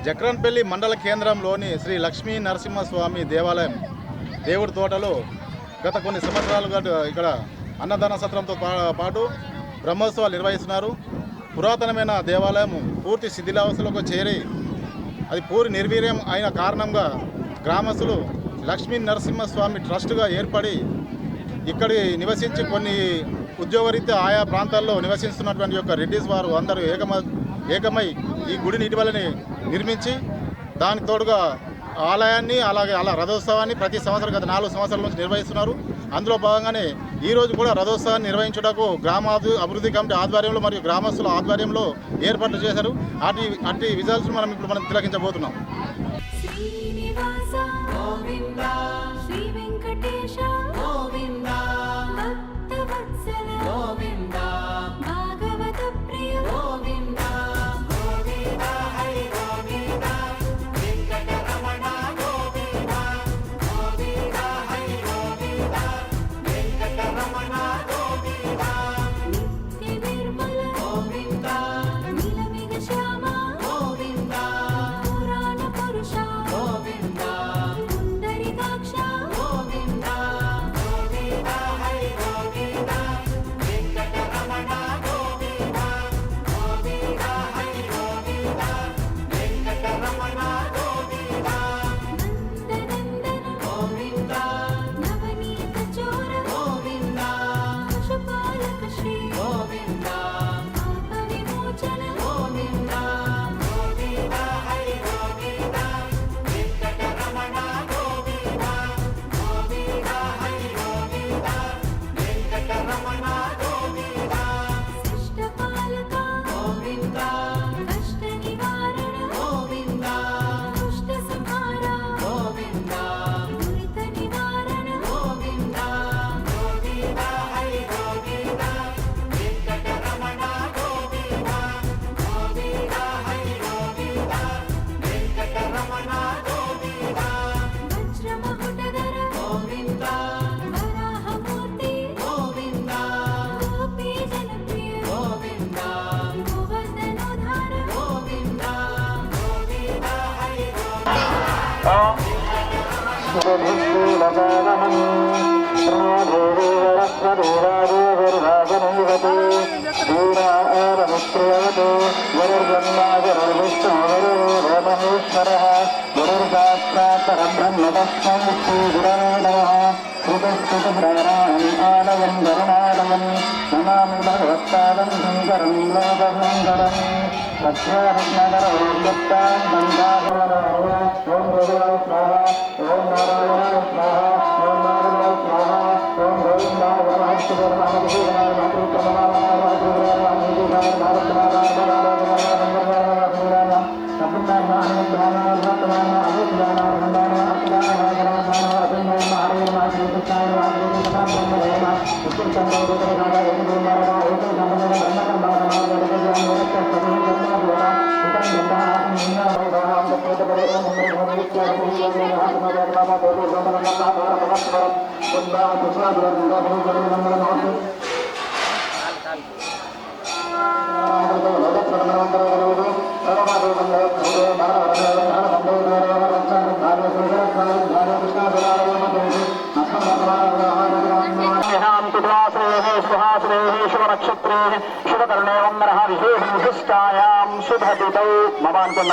జక్రన్పల్లి మండల కేంద్రంలోని శ్రీ లక్ష్మీ నరసింహస్వామి దేవాలయం దేవుడి తోటలో గత కొన్ని సంవత్సరాలుగా ఇక్కడ అన్నదాన సత్రంతో పాటు బ్రహ్మోత్సవాలు నిర్వహిస్తున్నారు. పురాతనమైన దేవాలయం పూర్తి శిథిలావస్థలోకి చేరి అది పూర్తి నిర్వీర్యం అయిన కారణంగా గ్రామస్తులు లక్ష్మీ నరసింహస్వామి ట్రస్టుగా ఏర్పడి ఇక్కడి నివసించి కొన్ని ఉద్యోగరీత్యా ఆయా ప్రాంతాల్లో నివసిస్తున్నటువంటి యొక్క రెడ్డిస్ వారు అందరూ ఏకమై ఈ గుడిని ఇటీవలని నిర్మించి దానికి తోడుగా ఆలయాన్ని అలాగే రథోత్సవాన్ని ప్రతి సంవత్సరం గత 4 సంవత్సరాల నుంచి నిర్వహిస్తున్నారు. అందులో భాగంగానే ఈరోజు కూడా రథోత్సవాన్ని నిర్వహించడానికి గ్రామ అభివృద్ధి కమిటీ ఆధ్వర్యంలో మరియు గ్రామస్తుల ఆధ్వర్యంలో ఏర్పాట్లు చేశారు. అట్టి విజువల్స్ మనం తిలకించబోతున్నాం.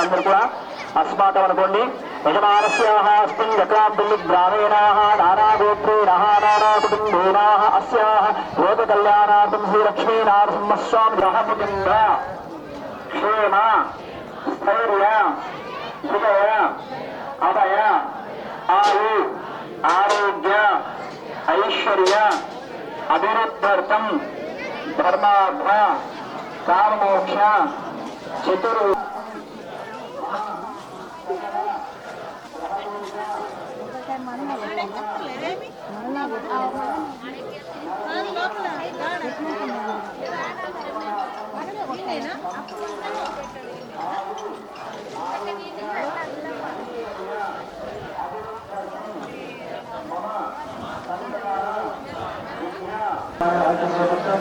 అందరూ కూడా అస్మాకం అనుకోండి. యజమానస్యాః అస్మిన్ జక్రాంపల్లి గ్రామీణాః నానాగోత్రేణః నానాకుటుంబేనాః అస్యాః లోక కళ్యాణార్థం శ్రీ లక్ష్మీ నరసింహస్వామి గ్రహముకుంద క్షేమ స్థైర్య సుఖయ అభయ ఆయు ఆరోగ్య ఐశ్వర్య అభివృద్ధ్యర్థం ధర్మార్థ కామమోక్ష చతుర్ Terima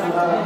kasih.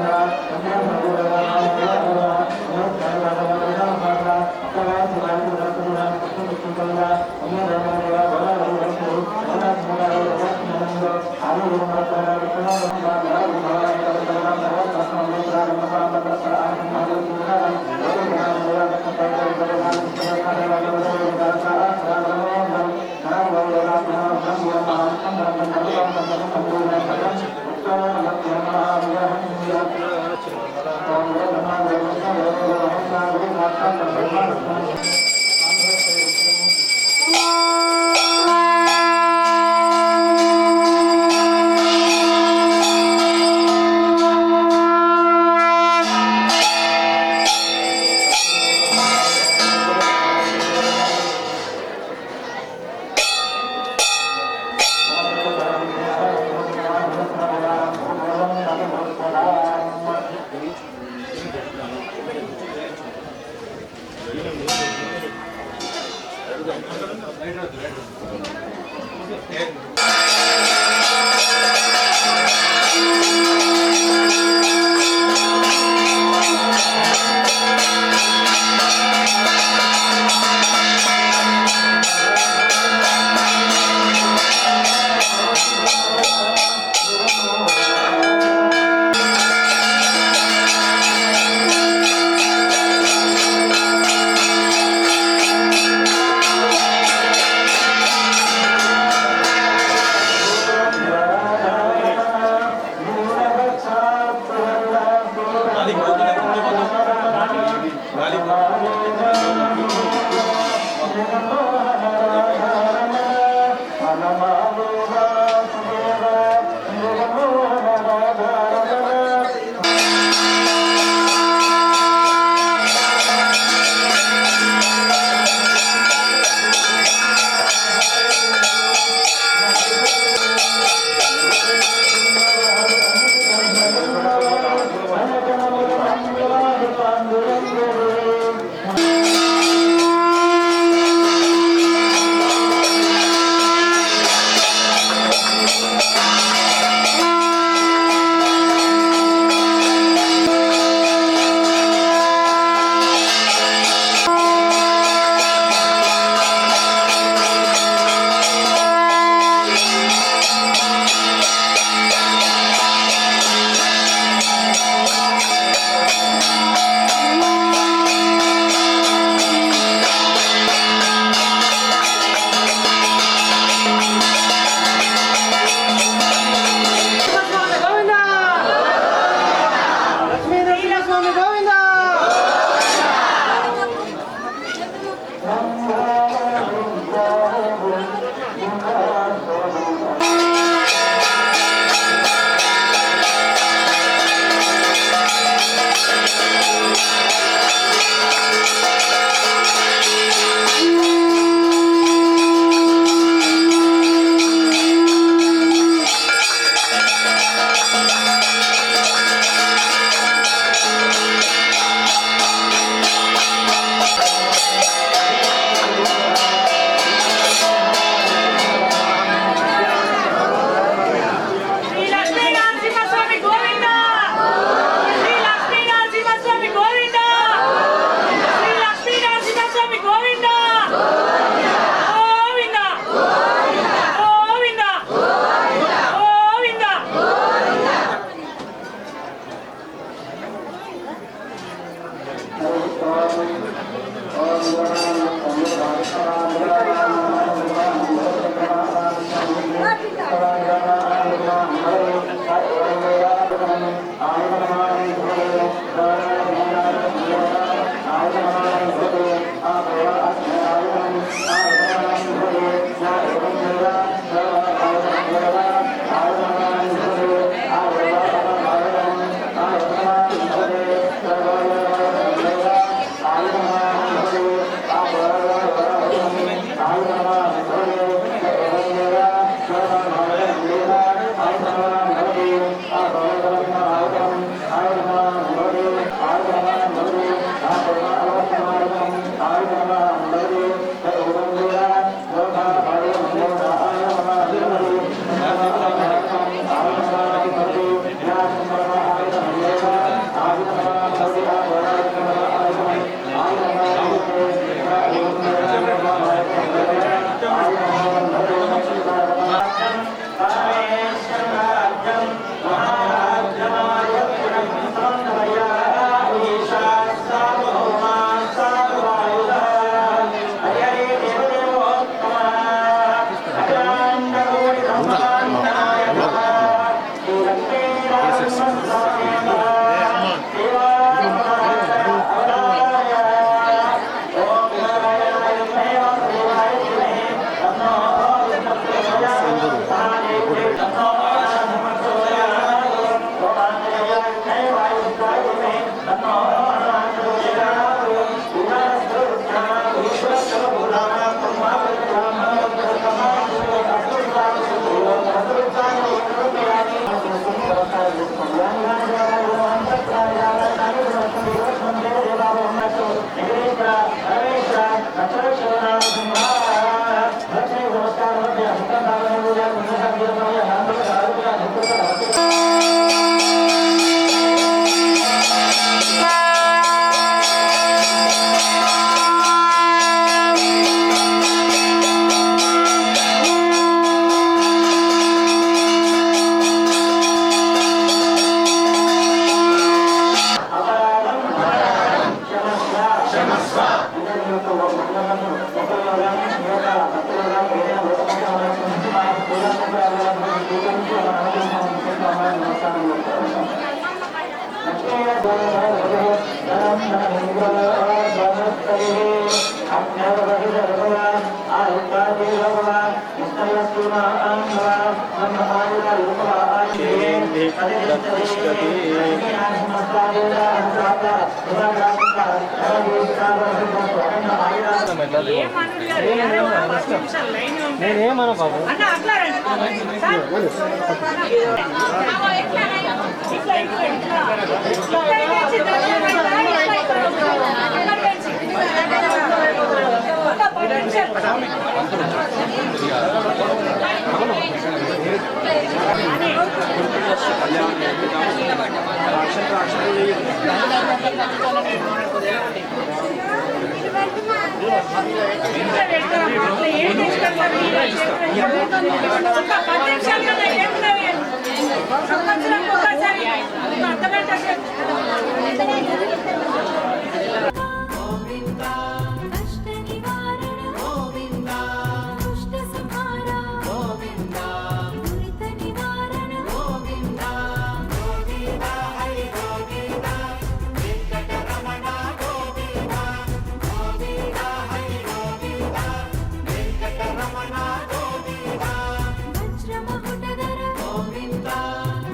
నేనేమన్నా బాబు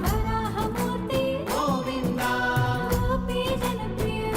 వరాహమూర్తి గోవింద గోపీ జనప్రియ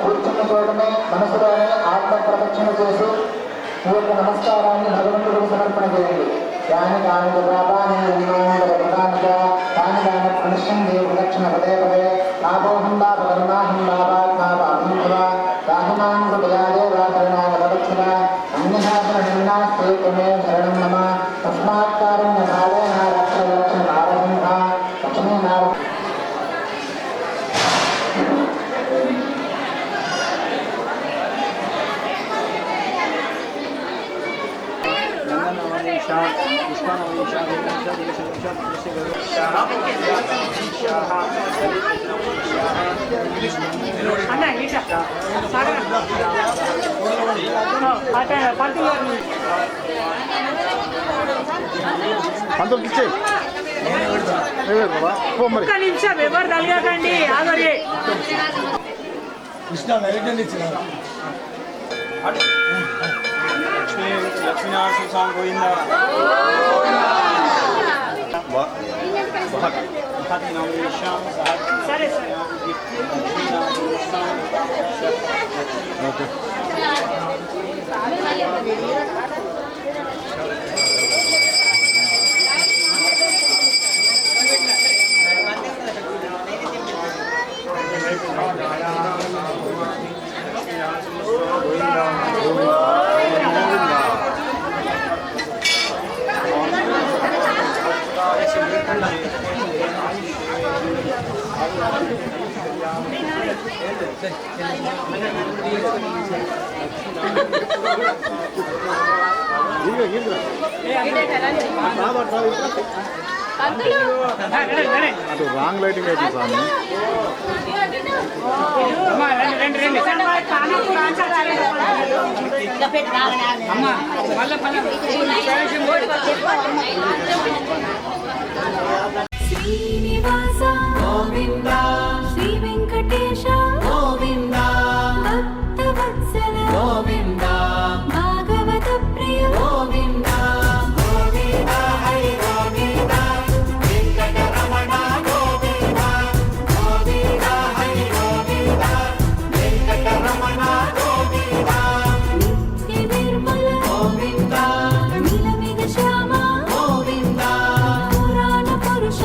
కూర్చున్న చోటనే మనసులోనే ఆత్మ ప్రదక్షిణ చేసి ఈ యొక్క నమస్కారాన్ని భగవంతుడికి సమర్పణ చేయండి. యాని కాని తాని దాని మనుష్యం దేవ ప్రదక్షిణ పదే పదే లాభోహం లాభ కరుణాహం లాభాత్మాభవ రాహిమాన్ హృదయాదేవాకరణాయ ప్రదక్షిణ అన్యశాసన నిర్ణాస్తే మే శరణం నమ తస్మాత్ కారుణ్య భావేన రక్షణ రక్షణ నారసింహ లక్ష్మీ నార పంతులు ఇచ్చే మరి ఒక్క నిమిషం ఎవరు తలగకండి ఆగరే కృష్ణ నైవేద్యం ఇచ్చిన లక్ష్మీనారాయణ స్వామి గోవింద సరే సరే ఓకే అటు రాంగ్ లైటింగ్ అయితే స్వామి శ్రీనివాస గోవింద శ్రీ వెంకటేశ గోవింద భక్తవత్సల గోవింద భాగవత ప్రియ గోవింద గోవింద హరి గోవింద వెంకటరమణ గోవింద గోవింద హరి గోవింద వెంకటరమణ గోవింద నిత్య నిర్మల గోవింద నీలమేఘ శ్యామ గోవింద పురాణ పురుష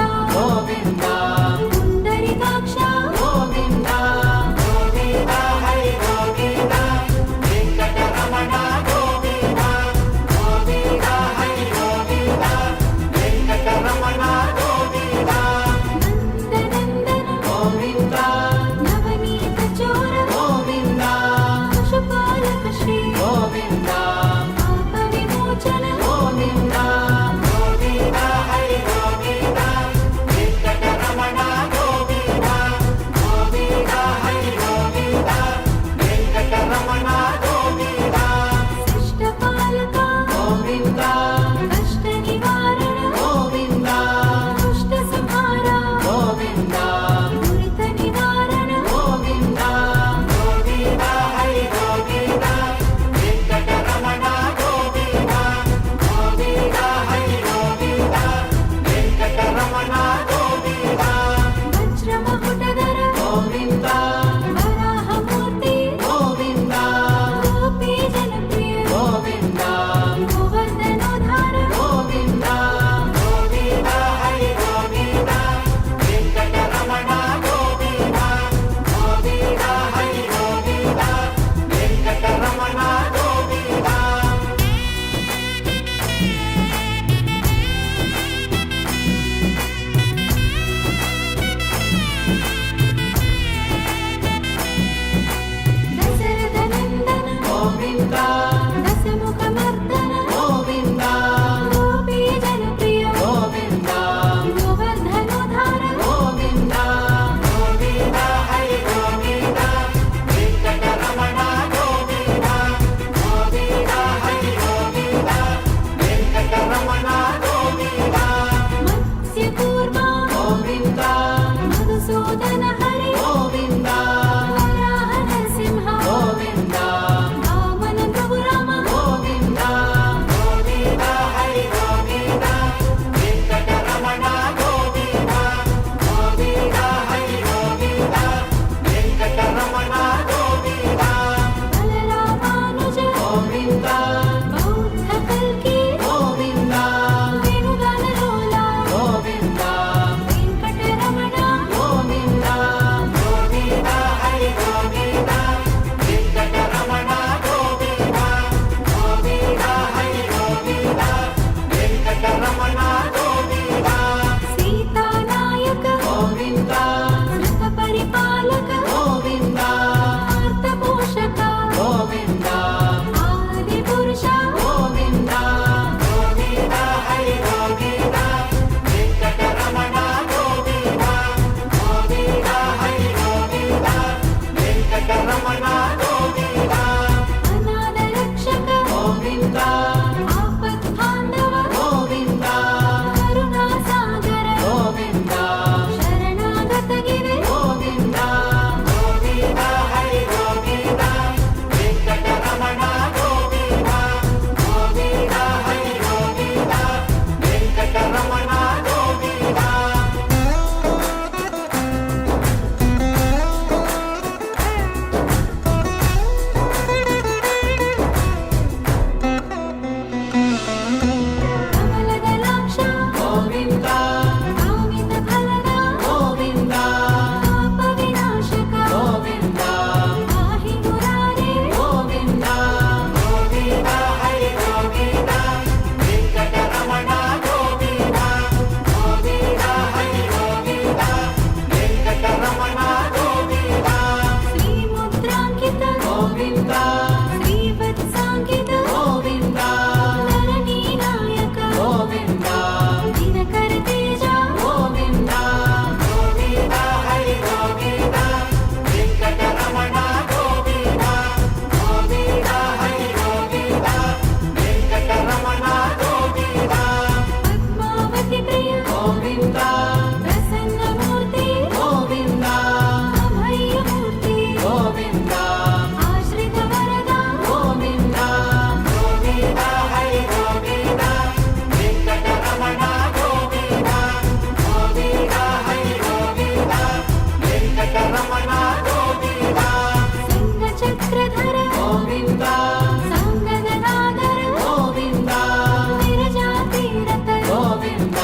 అనాథ రక్షక గోవింద ఆపద్బాంధవ గోవింద కరుణా సాగర గోవింద శరణాగత గిరి గోవింద గోవింద హరి గోవింద వెంకటరమణ గోవింద గోవింద హరి గోవింద వెంకటరమణ గోవింద కమలదలాక్ష గోవింద కామిత ఫలద గోవింద పాప వినాశక గోవింద పాహి మురారే గోవింద గోవింద హరి గోవింద వెంకటరమణ గోవింద గోవింద హరి గోవింద వెంకటరమణ గోవింద శ్రీముద్రాంకిత గోవింద శ్రీవత్సాంకిత గోవింద ధరణీ నాయక గోవింద దినకర తేజ గోవింద గోవింద హరి గోవింద వెంకటరమణ గోవింద గోవింద హరి గోవింద వెంకటరమణ గోవింద పద్మావతి ప్రియ గోవింద ప్రసన్నమూర్తి గోవింద అభయమూర్తి గోవింద ఆశ్రిత వరద గోవింద గోవింద హరి గోవింద వెంకటరమణ గోవింద గోవింద హరి గోవింద వెంకటరమణ గోవింద సింగ చక్రధర గోవింద సంగదనాదర గోవింద విరజాతీరత గోవింద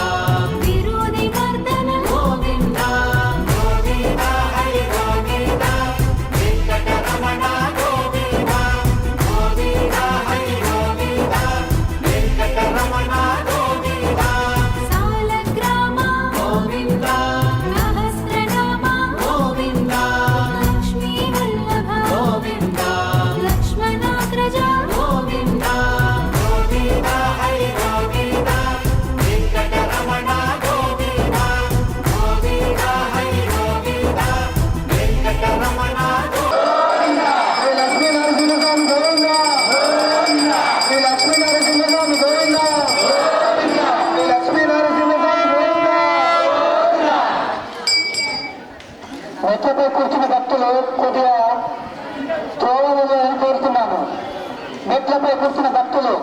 విరోధి వర్ధన గోవింద గోవింద హరి గోవింద వెంకటరమణ గోవింద గోవింద హరి గోవింద వెంకటరమణ గోవింద సాలగ్రామ గోవింద సహస్రనామ గోవింద లక్ష్మీ వల్లభ గోవింద లక్ష్మణాగ్రజ గోవింద గోవింద హరి గోవింద వెంకటరమణ గోవింద గోవింద హరి గోవింద వెంకటరమణ శ్రీ లక్ష్మీ నరసింహస్వామి గోవింద శ్రీ లక్ష్మీ నరసింహస్వామి గోవింద శ్రీ లక్ష్మీ నరసింహస్వామి గోవింద మెట్లపై కూర్చున్న భక్తులు కొద్దిగా త్రోవలు కోరుతున్నాను. మెట్లపై కూర్చున్న భక్తులు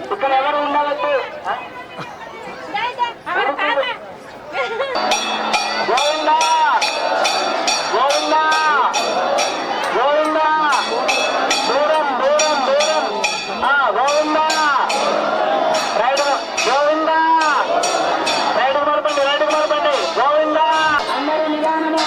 ఇక్కడ ఎవరు ఉండవచ్చు? గోవిందా గోవిందా గోవిందా దూరం దూరం దూరం గోవిందా రైట్ గోవిందా రైట్ మరపండి గోవిందా అందరూ నిదానము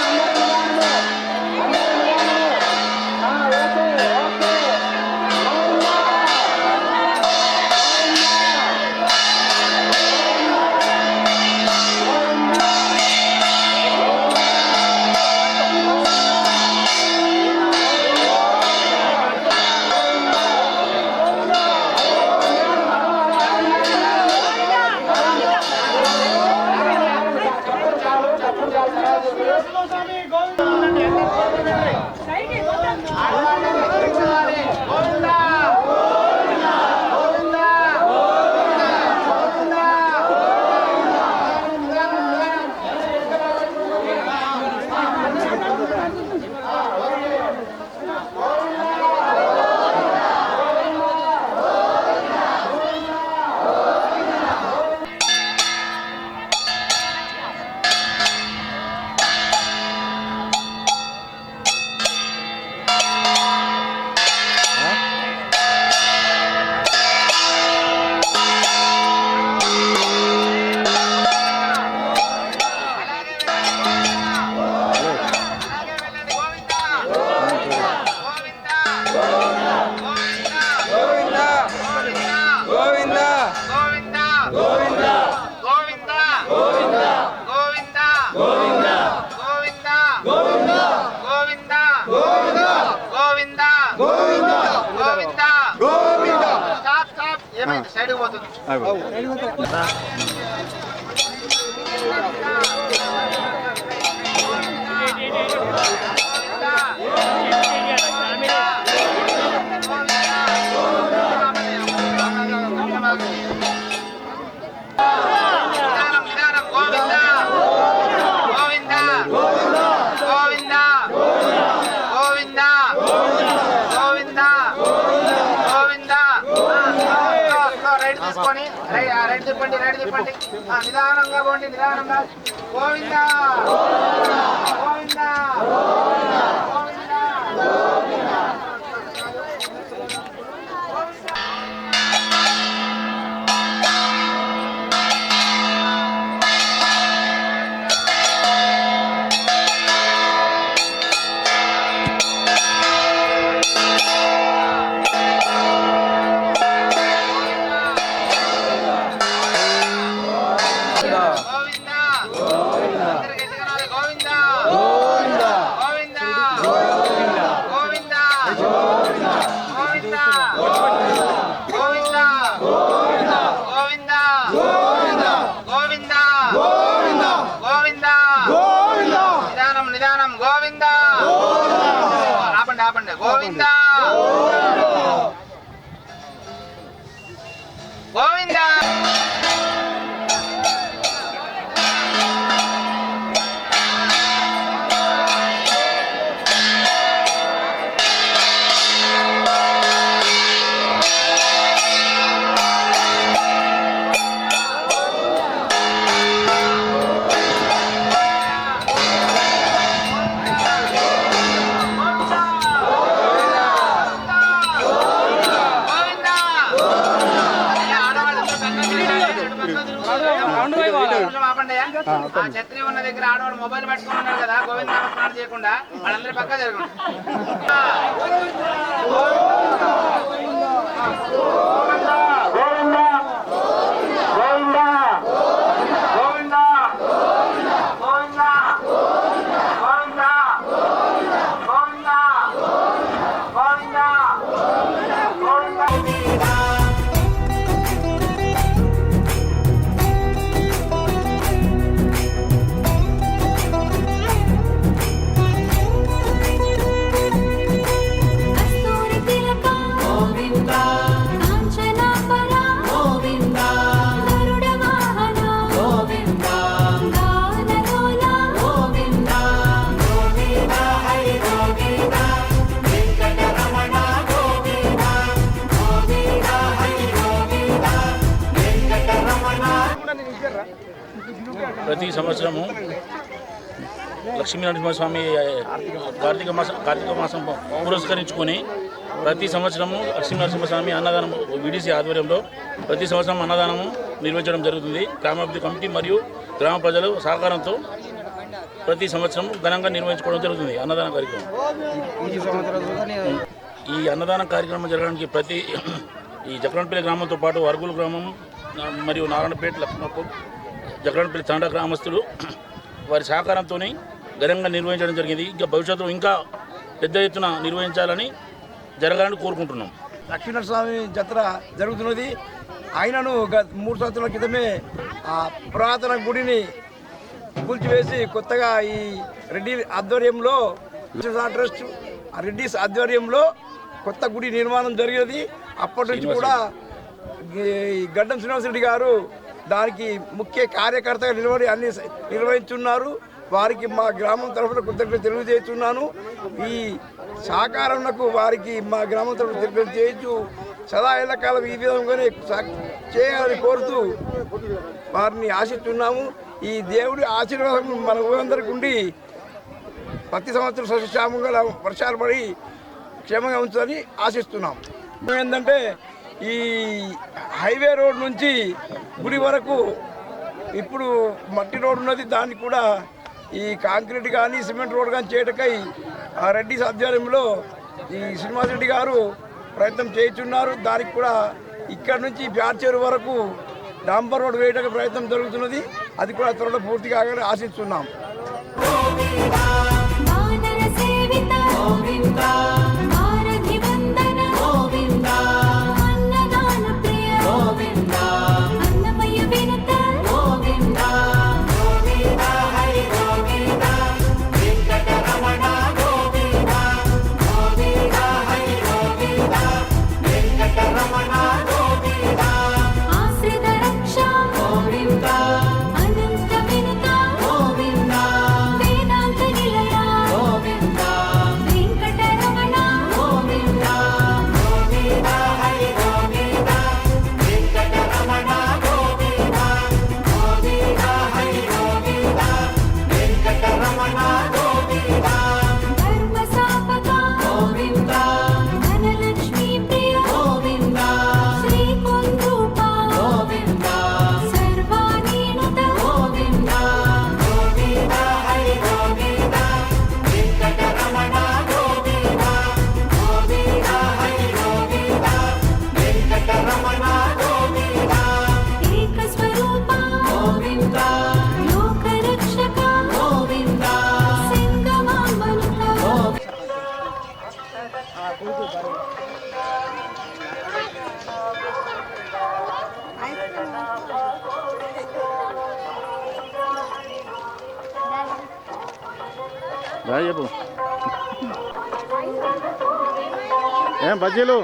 ఓకే ఓకే సైడ్ పోతుంది రైట్ తిప్పండి నిదానంగా పోండి నిదానంగా గోవిందా గోవిందా ఛత్రి ఉన్న దగ్గర ఆడవాడు మొబైల్ పట్టుకుని ఉన్నారు కదా, గోవింద నామస్మరణ చేయకుండా వాళ్ళందరూ పక్క జరగండి. కస్తూరి తిలక గోవింద కాంచనాపర గోవింద గరుడ వాహన గోవింద గానలోల గోవింద గోవింద హరి గోవింద వెంకటరమణ గోవింద గోవింద హరి గోవింద వెంకటరమణ. ప్రతి సంవత్సరము లక్ష్మీనరసింహస్వామి కార్తీక మాసం పురస్కరించుకొని ప్రతి సంవత్సరము లక్ష్మీనరసింహస్వామి అన్నదానం విడిసి ఆధ్వర్యంలో ప్రతి సంవత్సరం అన్నదానము నిర్వహించడం జరుగుతుంది. గ్రామాభివృద్ధి కమిటీ మరియు గ్రామ ప్రజలు సహకారంతో ప్రతి సంవత్సరం ఘనంగా నిర్వహించుకోవడం జరుగుతుంది అన్నదాన కార్యక్రమం. ఈ అన్నదాన కార్యక్రమం జరగడానికి ఈ జక్రాన్పల్లి గ్రామంతో పాటు అరుగులు గ్రామం మరియు నారాయణపేట లక్ష్మణపూర్ జక్రాన్పల్లి తాండా గ్రామస్తులు వారి సహకారంతో ఘనంగా నిర్వహించడం జరిగింది. ఇంకా భవిష్యత్తులో ఇంకా పెద్ద ఎత్తున నిర్వహించాలని జరగాలని కోరుకుంటున్నాం. లక్ష్మీనరస్వామి జాతర జరుగుతున్నది. ఆయనను 3 సంవత్సరాల క్రితమే ఆ పురాతన గుడిని కూల్చివేసి కొత్తగా ఈ రెడ్డి ఆధ్వర్యంలో ట్రస్ట్ రెడ్డిస్ ఆధ్వర్యంలో కొత్త గుడి నిర్మాణం జరిగినది. అప్పటి నుంచి కూడా ఈ గడ్డం శ్రీనివాసరెడ్డి గారు దానికి ముఖ్య కార్యకర్తగా నిలబడి అన్ని నిర్వహించున్నారు. వారికి మా గ్రామం తరఫున కృతజ్ఞతలు తెలియజేస్తున్నాను. ఈ సహకారంకు వారికి మా గ్రామం తరఫున తెలియజేయచ్చు. సదా ఎల్లకాలం ఈ విధంగానే చేయాలని కోరుతూ వారిని ఆశిస్తున్నాము. ఈ దేవుడి ఆశీర్వాదం మన ఊరందరికీ ఉండి ప్రతి సంవత్సరం సస్యశ్యామంగా వర్షాలు పడి క్షేమంగా ఉంచుదని ఆశిస్తున్నాం. ఏంటంటే ఈ హైవే రోడ్ నుంచి గుడి వరకు ఇప్పుడు మట్టి రోడ్ ఉన్నది. దాన్ని కూడా ఈ కాంక్రీట్ కానీ సిమెంట్ రోడ్ కానీ చేయటకై రెడ్డి ఆధ్వర్యంలో ఈ శ్రీనివాసరెడ్డి గారు ప్రయత్నం చేస్తున్నారు. దానికి కూడా ఇక్కడ నుంచి బ్యాడ్చేరు వరకు డాంబర్ రోడ్ వేయడానికి ప్రయత్నం జరుగుతున్నది. అది కూడా త్వరలో పూర్తి కాగానే ఆశిస్తున్నాం. వానర సేవిత గోవింద భారతి వందన గోవింద అన్నదాన ప్రియ గోవింద అన్నమయ వినుత గోవింద గోవింద హరి గోవింద వెంకటరమణ గోవింద గోవింద హరి గోవింద వెంకటరమణ గోవింద ఆశ్రిత రక్ష గోవింద అనంత వినుత గోవింద వేదాంత నిలయ గోవింద వెంకటరమణ గోవింద గోవింద హరి గోవింద వెంకటరమణ గోవింద గోవింద హరి గోవింద వెంకటరమణ గోవింద ధర్మ సాపక గోవింద ధనలక్ష్మీ ప్రియ గోవింద శ్రీ కుందూప గోవింద సర్వాణీనుత గోవింద గోవింద హరి గోవింద వెంకటరమణ గోవింద గోవింద హరి గోవింద వెంకటరమణ గోవింద ఏక స్వరూప గోవింద లోక రక్షక గోవింద సింగమాంబనుత చెప్పు ఏం బజ్జీలు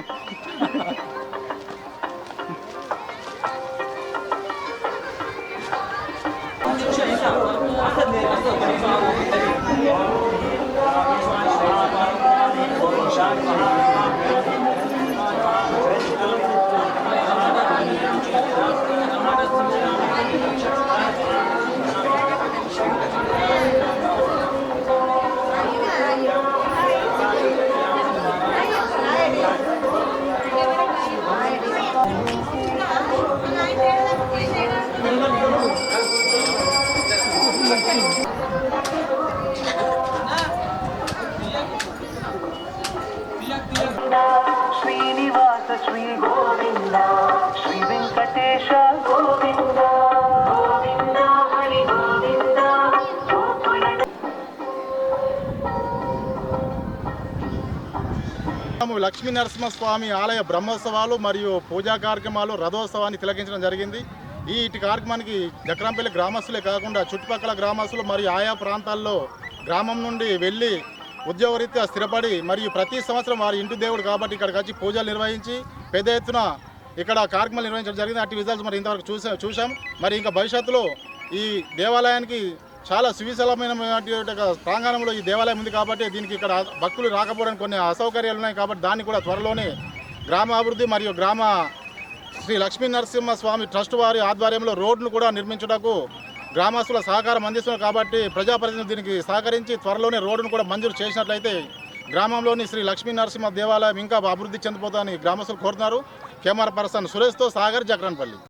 గోవింద శ్రీ వెంకటేశ గోవింద గోవింద హరి గోవింద లక్ష్మీ నరసింహస్వామి ఆలయ బ్రహ్మోత్సవాలు మరియు పూజా కార్యక్రమాలు రథోత్సవాన్ని తిలకించడం జరిగింది. ఇటు కార్యక్రమానికి జక్రాంపల్లి గ్రామస్తులే కాకుండా చుట్టుపక్కల గ్రామస్తులు మరియు ఆయా ప్రాంతాల్లో గ్రామం నుండి వెళ్ళి ఉద్యోగరీత్యా స్థిరపడి మరియు ప్రతి సంవత్సరం వారి ఇంటి దేవుడు కాబట్టి ఇక్కడికి వచ్చి పూజలు నిర్వహించి పెద్ద ఎత్తున ఇక్కడ కార్యక్రమాలు నిర్వహించడం జరిగింది. అటు రిజల్ట్స్ మరి ఇంతవరకు చూసాం. మరి ఇంకా భవిష్యత్తులో ఈ దేవాలయానికి చాలా సువిశాలమైన ప్రాంగణంలో ఈ దేవాలయం ఉంది కాబట్టి దీనికి ఇక్కడ భక్తులు రాకపోవడానికి కొన్ని అసౌకర్యాలు ఉన్నాయి కాబట్టి దాన్ని కూడా త్వరలోనే గ్రామాభివృద్ధి మరియు గ్రామ శ్రీ లక్ష్మీ నరసింహస్వామి ట్రస్ట్ వారి ఆధ్వర్యంలో రోడ్ను కూడా నిర్మించుటకు గ్రామస్తుల సహకారం అందిస్తున్నారు కాబట్టి ప్రజాప్రతినిధులు దీనికి సహకరించి త్వరలోనే రోడ్డును కూడా మంజూరు చేసినట్లయితే గ్రామంలోని శ్రీ లక్ష్మీ నరసింహ దేవాలయం ఇంకా అభివృద్ధి చెందిపోతుందని గ్రామస్తులు కోరుతున్నారు. కెమెరా పర్సన్ సురేష్తో సాగర్, జక్రాన్పల్లి.